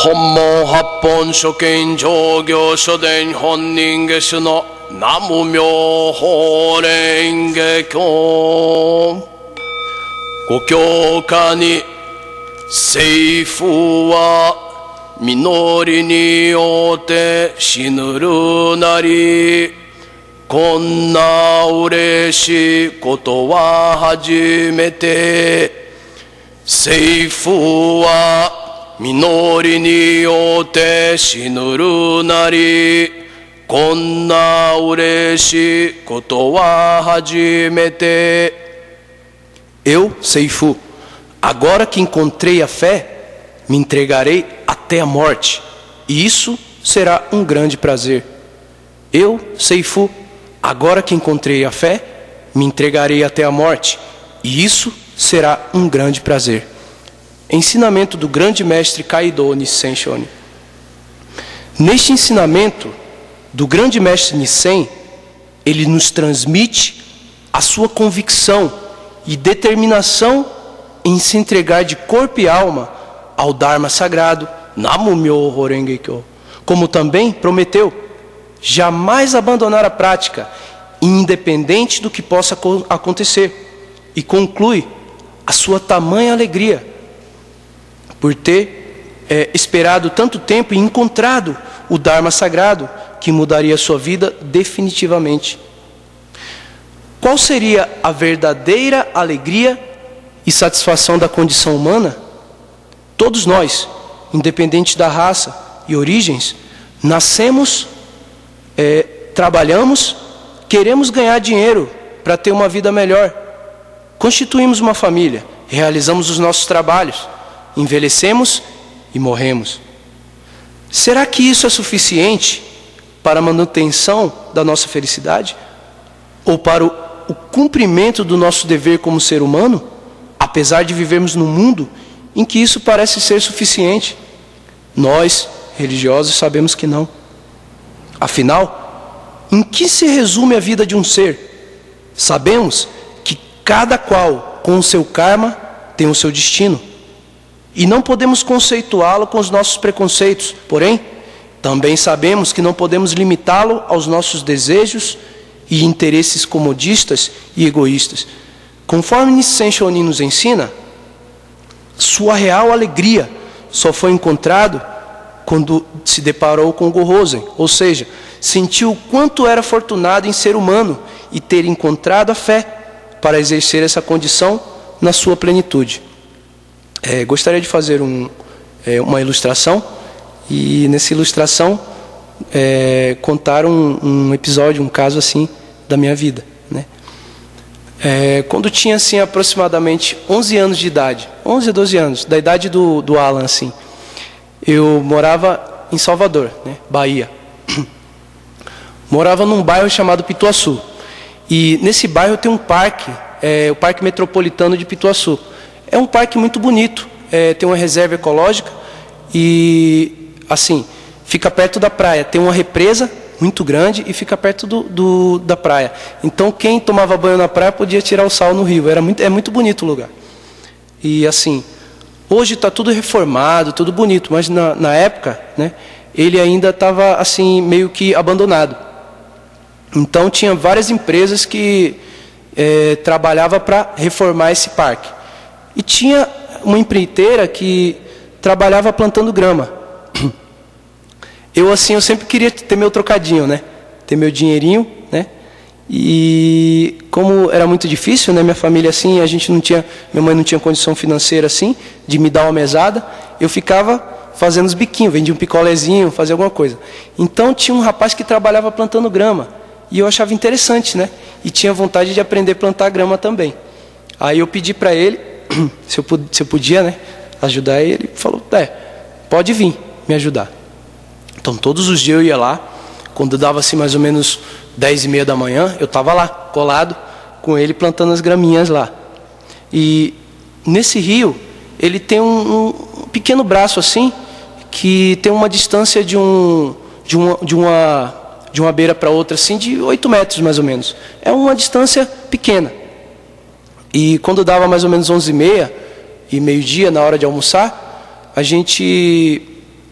本門八本書見上行書伝本人下手の南無妙法蓮華経。ご教科に政府は実りによって死ぬるなり、こんな嬉しいことは初めて。政府は実りによって死ぬるなり、こんな嬉しいことは初めて。Eu, Seifu, agora que encontrei a fé, me entregarei até a morte, e isso será um grande prazer. Eu, Seifu, agora que encontrei a fé, me entregarei até a morte, e isso será um grande prazer. Ensinamento do grande mestre Kaido Nissen Shonin. Neste ensinamento do grande mestre Nissen, ele nos transmite a sua convicção e determinação em se entregar de corpo e alma ao Dharma sagrado, Namu Myoho Renge Kyo, como também prometeu jamais abandonar a prática, independente do que possa acontecer, e conclui a sua tamanha alegria por ter esperado tanto tempo e encontrado o Dharma sagrado que mudaria sua vida definitivamente. Qual seria a verdadeira alegria e satisfação da condição humana? Todos nós, independente da raça e origens, nascemos, trabalhamos, queremos ganhar dinheiro para ter uma vida melhor, constituímos uma família, realizamos os nossos trabalhos, envelhecemos e morremos. Será que isso é suficiente para a manutenção da nossa felicidade? Ou para o cumprimento do nosso dever como ser humano, apesar de vivermos num mundo em que isso parece ser suficiente? Nós, religiosos, sabemos que não. Afinal, em que se resume a vida de um ser? Sabemos que cada qual, com o seu karma, tem o seu destino. E não podemos conceituá-lo com os nossos preconceitos. Porém, também sabemos que não podemos limitá-lo aos nossos desejos e interesses comodistas e egoístas. Conforme Nissen Shonin nos ensina, sua real alegria só foi encontrado quando se deparou com Gohozen, ou seja, sentiu o quanto era afortunado em ser humano e ter encontrado a fé para exercer essa condição na sua plenitude. Gostaria de fazer uma ilustração, e nessa ilustração contar um episódio, um caso assim da minha vida, né? Quando tinha assim aproximadamente 11 anos de idade, 11 a 12 anos, da idade do Alan, assim, eu morava em Salvador, né, Bahia. Morava num bairro chamado Pituaçu, e nesse bairro tem um parque, o Parque Metropolitano de Pituaçu. É um parque muito bonito, tem uma reserva ecológica e, assim, fica perto da praia. Tem uma represa muito grande e fica perto da praia. Então, quem tomava banho na praia podia tirar o sal no rio. É muito bonito o lugar. E, assim, hoje está tudo reformado, tudo bonito, mas na época, né, ele ainda estava, assim, meio que abandonado. Então, tinha várias empresas que trabalhavam para reformar esse parque. E tinha uma empreiteira que trabalhava plantando grama. Eu sempre queria ter meu trocadinho, né? Ter meu dinheirinho, né? E como era muito difícil, né? Minha família assim, minha mãe não tinha condição financeira assim, de me dar uma mesada, eu ficava fazendo os biquinhos, vendia um picolézinho, fazia alguma coisa. Então tinha um rapaz que trabalhava plantando grama, e eu achava interessante, né? E tinha vontade de aprender a plantar grama também. Aí eu pedi para ele se eu podia, né, ajudar ele. Ele falou, pode vir me ajudar. Então todos os dias eu ia lá, quando dava assim mais ou menos 10h30 da manhã, eu estava lá, colado com ele, plantando as graminhas lá. E nesse rio, ele tem um pequeno braço assim, que tem uma distância de uma beira para outra assim, de 8 metros mais ou menos. É uma distância pequena. E quando dava mais ou menos 11h30 e meio-dia, na hora de almoçar, a gente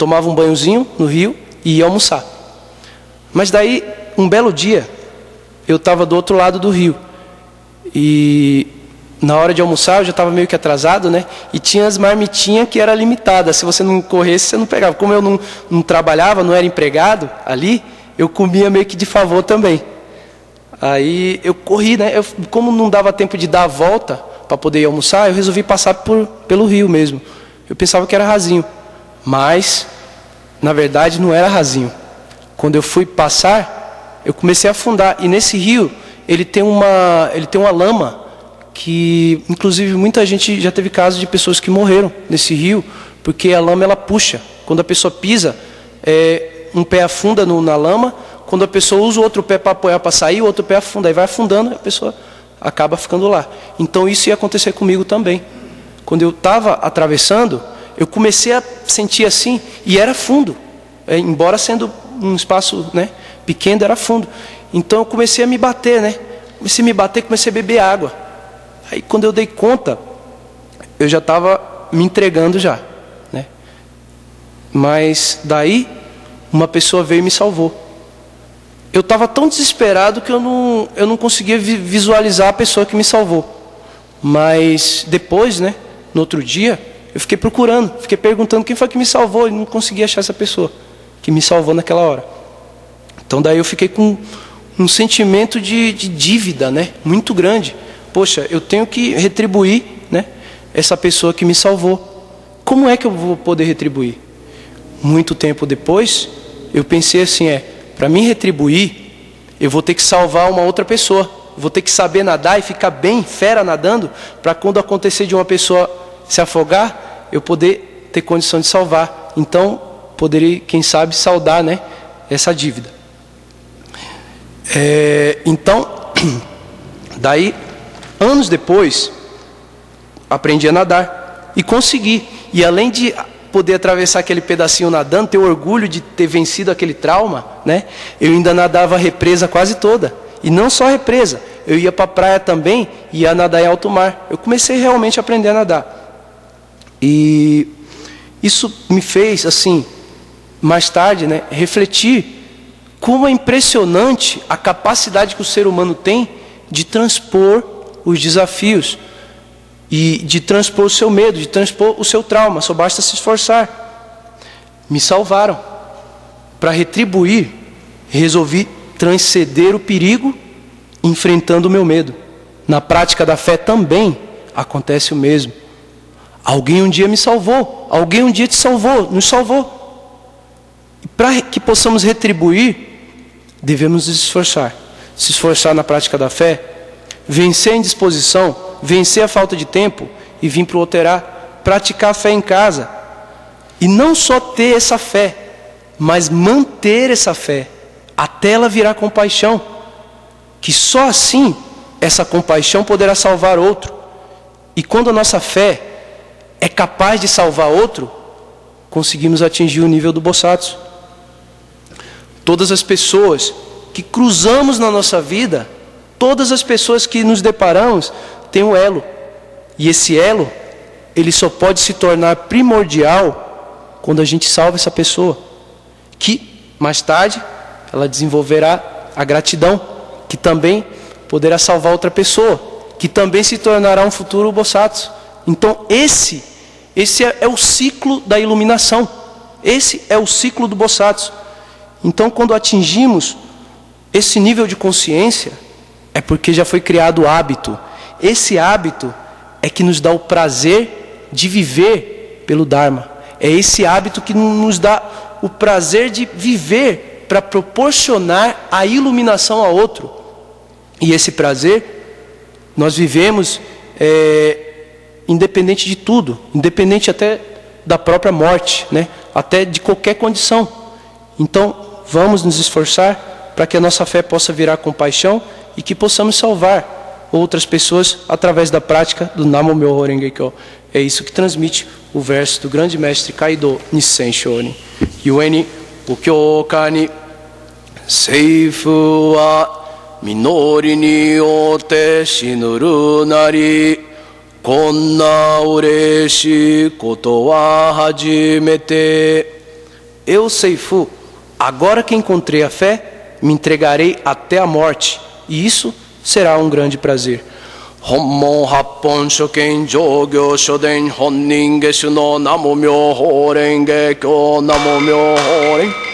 tomava um banhozinho no rio e ia almoçar. Mas daí, um belo dia, eu estava do outro lado do rio. E na hora de almoçar, eu já estava meio que atrasado, né? E tinha as marmitinhas que era limitada. Se você não corresse, você não pegava. Como eu não trabalhava, não era empregado ali, eu comia meio que de favor também. Aí eu corri, né? Como não dava tempo de dar a volta para poder ir almoçar, eu resolvi passar pelo rio mesmo. Eu pensava que era rasinho, mas na verdade não era rasinho. Quando eu fui passar, eu comecei a afundar. E nesse rio, ele tem uma lama que, inclusive, muita gente já teve casos de pessoas que morreram nesse rio, porque a lama ela puxa. Quando a pessoa pisa, um pé afunda na lama. Quando a pessoa usa o outro pé para apoiar para sair, o outro pé afunda. Aí vai afundando e a pessoa acaba ficando lá. Então isso ia acontecer comigo também. Quando eu estava atravessando, eu comecei a sentir assim, e era fundo. Embora sendo um espaço, né, pequeno, era fundo. Então eu comecei a me bater, né? Comecei a me bater, comecei a beber água. Aí quando eu dei conta, eu já estava me entregando já, né? Mas daí, uma pessoa veio e me salvou. Eu estava tão desesperado que eu não conseguia visualizar a pessoa que me salvou. Mas depois, né, no outro dia, eu fiquei procurando, fiquei perguntando quem foi que me salvou e não consegui achar essa pessoa que me salvou naquela hora. Então daí eu fiquei com um sentimento de dívida, né, muito grande. Poxa, eu tenho que retribuir, né, essa pessoa que me salvou. Como é que eu vou poder retribuir? Muito tempo depois, eu pensei assim, para mim retribuir, eu vou ter que salvar uma outra pessoa. Vou ter que saber nadar e ficar bem fera nadando, para quando acontecer de uma pessoa se afogar, eu poder ter condição de salvar. Então, poderia, quem sabe, saldar, né, essa dívida. Então, daí, anos depois, aprendi a nadar e consegui. E além de poder atravessar aquele pedacinho nadando, ter orgulho de ter vencido aquele trauma, né? Eu ainda nadava a represa quase toda. E não só a represa, eu ia para a praia também e ia nadar em alto mar. Eu comecei realmente a aprender a nadar. E isso me fez, assim, mais tarde, né, refletir como é impressionante a capacidade que o ser humano tem de transpor os desafios e de transpor o seu medo, de transpor o seu trauma. Só basta se esforçar. Me salvaram. Para retribuir, resolvi transcender o perigo enfrentando o meu medo. Na prática da fé também acontece o mesmo. Alguém um dia me salvou, alguém um dia te salvou, nos salvou. E para que possamos retribuir, devemos nos esforçar. Se esforçar na prática da fé, vencer a indisposição, vencer a falta de tempo e vir para o Oterá, praticar a fé em casa. E não só ter essa fé, mas manter essa fé, até ela virar compaixão. Que só assim, essa compaixão poderá salvar outro. E quando a nossa fé é capaz de salvar outro, conseguimos atingir o nível do Bosatsu. Todas as pessoas que cruzamos na nossa vida, todas as pessoas que nos deparamos, têm um elo. E esse elo, ele só pode se tornar primordial quando a gente salva essa pessoa. Que, mais tarde, ela desenvolverá a gratidão, que também poderá salvar outra pessoa, que também se tornará um futuro Bosatsu. Então esse é o ciclo da iluminação. Esse é o ciclo do Bosatsu. Então quando atingimos esse nível de consciência, é porque já foi criado o hábito. Esse hábito é que nos dá o prazer de viver pelo Dharma. É esse hábito que nos dá o prazer de viver para proporcionar a iluminação a outro. E esse prazer nós vivemos independente de tudo, independente até da própria morte, né? Até de qualquer condição. Então vamos nos esforçar para que a nossa fé possa virar compaixão e que possamos salvar outras pessoas através da prática do Namo-myoho Renge-kyo. É isso que transmite o verso do grande mestre Kaido Nissen Shonin. Yueni Ukyo ni Seifu wa Minori ni yotte shinuru nari Konna ureshi koto wa hajimete Eu, Seifu, agora que encontrei a fé, me entregarei até a morte, e isso será um grande prazer. Honmon Happon Shoken Jogyo Shoden Honnin Geshu no Namo Myoho Renge Kyo Namo Myoho Renge